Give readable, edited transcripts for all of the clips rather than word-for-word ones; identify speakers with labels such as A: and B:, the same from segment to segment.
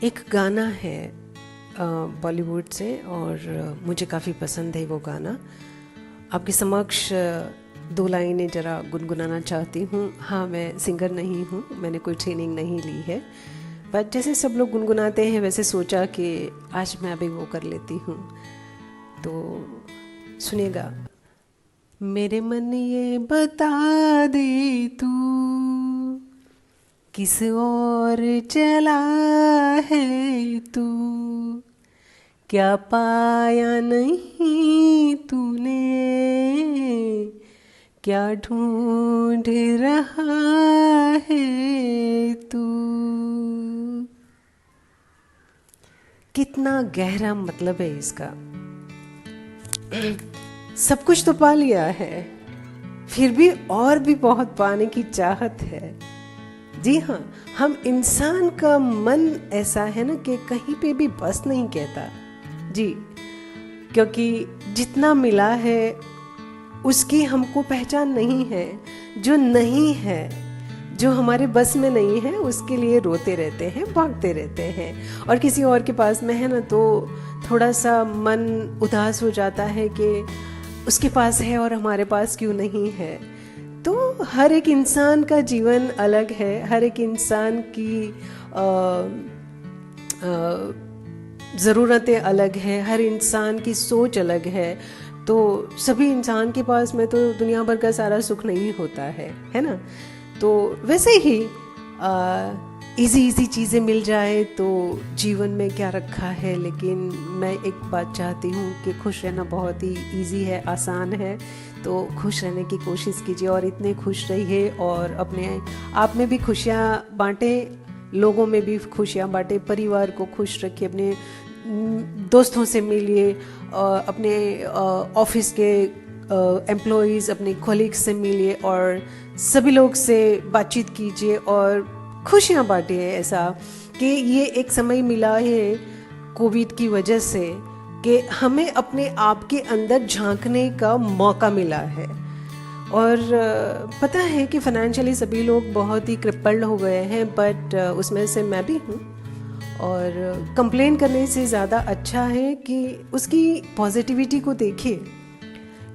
A: एक गाना है बॉलीवुड से और मुझे काफ़ी पसंद है वो गाना। आपके समक्ष दो लाइनें ज़रा गुनगुनाना चाहती हूँ। हाँ, मैं सिंगर नहीं हूँ, मैंने कोई ट्रेनिंग नहीं ली है, बट जैसे सब लोग गुनगुनाते हैं वैसे सोचा कि आज मैं अभी वो कर लेती हूँ। तो सुनिएगा। मेरे मन ये बता दे तू किस और चला है तू, क्या पाया नहीं तूने, क्या ढूंढ रहा है तू। कितना गहरा मतलब है इसका। सब कुछ तो पा लिया है, फिर भी और भी बहुत पाने की चाहत है। जी हाँ, हम इंसान का मन ऐसा है ना कि कहीं पे भी बस नहीं कहता जी, क्योंकि जितना मिला है उसकी हमको पहचान नहीं है। जो नहीं है, जो हमारे बस में नहीं है, उसके लिए रोते रहते हैं, भागते रहते हैं। और किसी और के पास में है ना तो थोड़ा सा मन उदास हो जाता है कि उसके पास है और हमारे पास क्यों नहीं है। तो हर एक इंसान का जीवन अलग है, हर एक इंसान की ज़रूरतें अलग हैं, हर इंसान की सोच अलग है। तो सभी इंसान के पास में तो दुनिया भर का सारा सुख नहीं होता है ना। तो वैसे ही इजी चीज़ें मिल जाए तो जीवन में क्या रखा है। लेकिन मैं एक बात चाहती हूँ कि खुश रहना बहुत ही इजी है, आसान है। तो खुश रहने की कोशिश कीजिए और इतने खुश रहिए और अपने आप में भी खुशियाँ बांटें, लोगों में भी खुशियाँ बांटें, परिवार को खुश रखिए, अपने दोस्तों से मिलिए, अपने ऑफिस के एम्प्लॉयज़, अपने कॉलीग्स से मिलिए और सभी लोग से बातचीत कीजिए और खुशियाँ बांटिए। ऐसा कि ये एक समय मिला है कोविड की वजह से कि हमें अपने आप के अंदर झांकने का मौका मिला है। और पता है कि फाइनेंशियली सभी लोग बहुत ही क्रिपल्ड हो गए हैं, बट उसमें से मैं भी हूँ। और कंप्लेन करने से ज़्यादा अच्छा है कि उसकी पॉजिटिविटी को देखिए,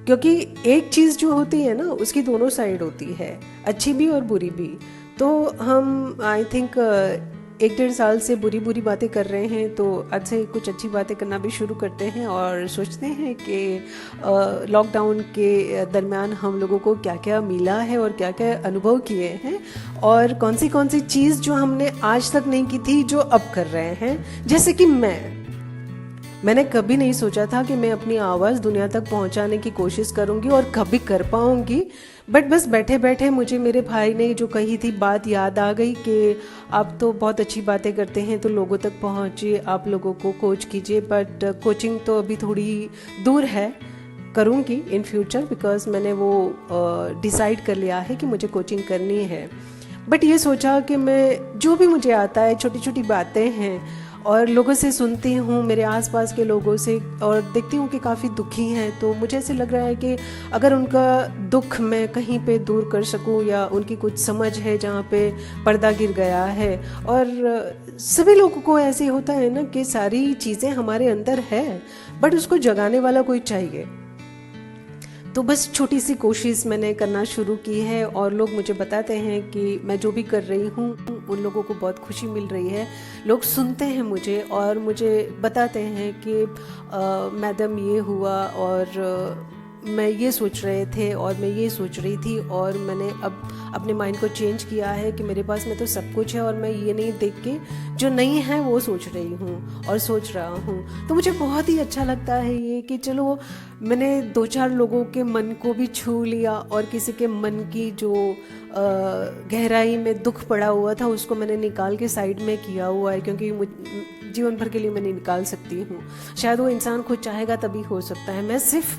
A: क्योंकि एक चीज़ जो होती है ना उसकी दोनों साइड होती है, अच्छी भी और बुरी भी। तो हम आई थिंक 1-1.5 साल से बुरी बातें कर रहे हैं, तो आज से कुछ अच्छी बातें करना भी शुरू करते हैं और सोचते हैं कि लॉकडाउन के दरमियान हम लोगों को क्या क्या मिला है और क्या क्या अनुभव किए हैं और कौन सी चीज़ जो हमने आज तक नहीं की थी जो अब कर रहे हैं। जैसे कि मैंने कभी नहीं सोचा था कि मैं अपनी आवाज़ दुनिया तक पहुंचाने की कोशिश करूंगी और कभी कर पाऊंगी, बट बस बैठे बैठे मुझे मेरे भाई ने जो कही थी बात याद आ गई कि आप तो बहुत अच्छी बातें करते हैं तो लोगों तक पहुंचिए, आप लोगों को कोच कीजिए। बट कोचिंग तो अभी थोड़ी दूर है, करूंगी इन फ्यूचर, बिकॉज मैंने वो डिसाइड कर लिया है कि मुझे कोचिंग करनी है। बट ये सोचा कि मैं जो भी मुझे आता है, छोटी छोटी बातें हैं और लोगों से सुनती हूँ, मेरे आसपास के लोगों से, और देखती हूँ कि काफ़ी दुखी हैं। तो मुझे ऐसे लग रहा है कि अगर उनका दुख मैं कहीं पे दूर कर सकूँ या उनकी कुछ समझ है जहाँ पे पर्दा गिर गया है। और सभी लोगों को ऐसे होता है ना कि सारी चीज़ें हमारे अंदर है, बट उसको जगाने वाला कोई चाहिए। तो बस छोटी सी कोशिश मैंने करना शुरू की है और लोग मुझे बताते हैं कि मैं जो भी कर रही हूँ उन लोगों को बहुत खुशी मिल रही है। लोग सुनते हैं मुझे और मुझे बताते हैं कि मैडम ये हुआ और मैं ये सोच रहे थे और मैं ये सोच रही थी और मैंने अब अपने माइंड को चेंज किया है कि मेरे पास में तो सब कुछ है और मैं ये नहीं देख के जो नहीं है वो सोच रही हूँ और सोच रहा हूँ। तो मुझे बहुत ही अच्छा लगता है ये कि चलो मैंने 2-4 लोगों के मन को भी छू लिया और किसी के मन की जो गहराई में दुख पड़ा हुआ था उसको मैंने निकाल के साइड में किया हुआ है, क्योंकि जीवन भर के लिए मैं नहीं निकाल सकती हूँ। शायद वो इंसान खुद चाहेगा तभी हो सकता है। मैं सिर्फ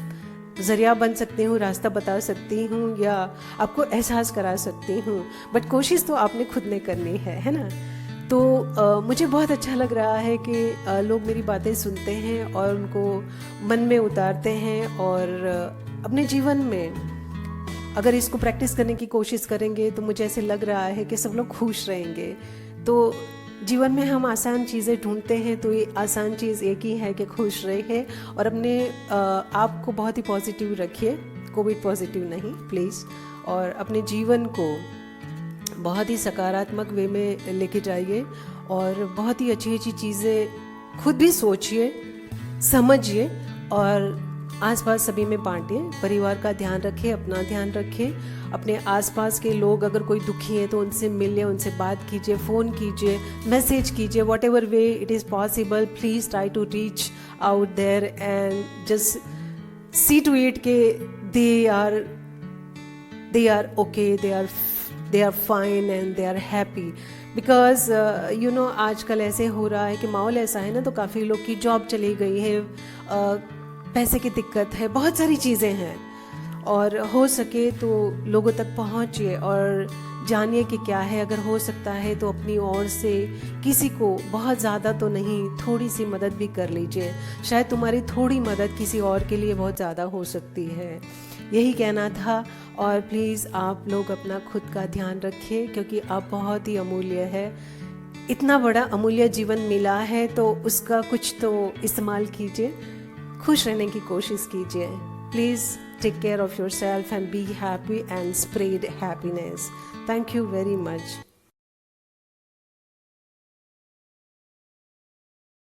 A: ज़रिया बन सकती हूँ, रास्ता बता सकती हूँ या आपको एहसास करा सकती हूँ, बट कोशिश तो आपने खुद ने करनी है ना। तो मुझे बहुत अच्छा लग रहा है कि लोग मेरी बातें सुनते हैं और उनको मन में उतारते हैं और अपने जीवन में अगर इसको प्रैक्टिस करने की कोशिश करेंगे तो मुझे ऐसे लग रहा है कि सब लोग खुश रहेंगे। तो जीवन में हम आसान चीज़ें ढूंढते हैं, तो ये आसान चीज़ एक ही है कि खुश रहिए और अपने आप को बहुत ही पॉजिटिव रखिए, कोविड पॉजिटिव नहीं प्लीज़, और अपने जीवन को बहुत ही सकारात्मक वे में लेके जाइए और बहुत ही अच्छी अच्छी चीज़ें खुद भी सोचिए, समझिए और आसपास सभी में बांटिए। परिवार का ध्यान रखें, अपना ध्यान रखें, अपने आसपास के लोग अगर कोई दुखी हैं तो उनसे मिलिए, उनसे बात कीजिए, फ़ोन कीजिए, मैसेज कीजिए, what ever way it is possible, please try to reach out there and just see to it के they are okay, they are fine and they are happy because you know आजकल ऐसे हो रहा है कि माहौल ऐसा है ना, तो काफ़ी लोग की जॉब चली गई है, पैसे की दिक्कत है, बहुत सारी चीज़ें हैं, और हो सके तो लोगों तक पहुंचिए और जानिए कि क्या है। अगर हो सकता है तो अपनी ओर से किसी को, बहुत ज़्यादा तो नहीं, थोड़ी सी मदद भी कर लीजिए, शायद तुम्हारी थोड़ी मदद किसी और के लिए बहुत ज़्यादा हो सकती है। यही कहना था, और प्लीज़ आप लोग अपना खुद का ध्यान रखिए क्योंकि आप बहुत ही अमूल्य है। इतना बड़ा अमूल्य जीवन मिला है तो उसका कुछ तो इस्तेमाल कीजिए, खुश रहने की कोशिश कीजिए। Please take care of yourself and be happy and spread happiness. Thank you very much.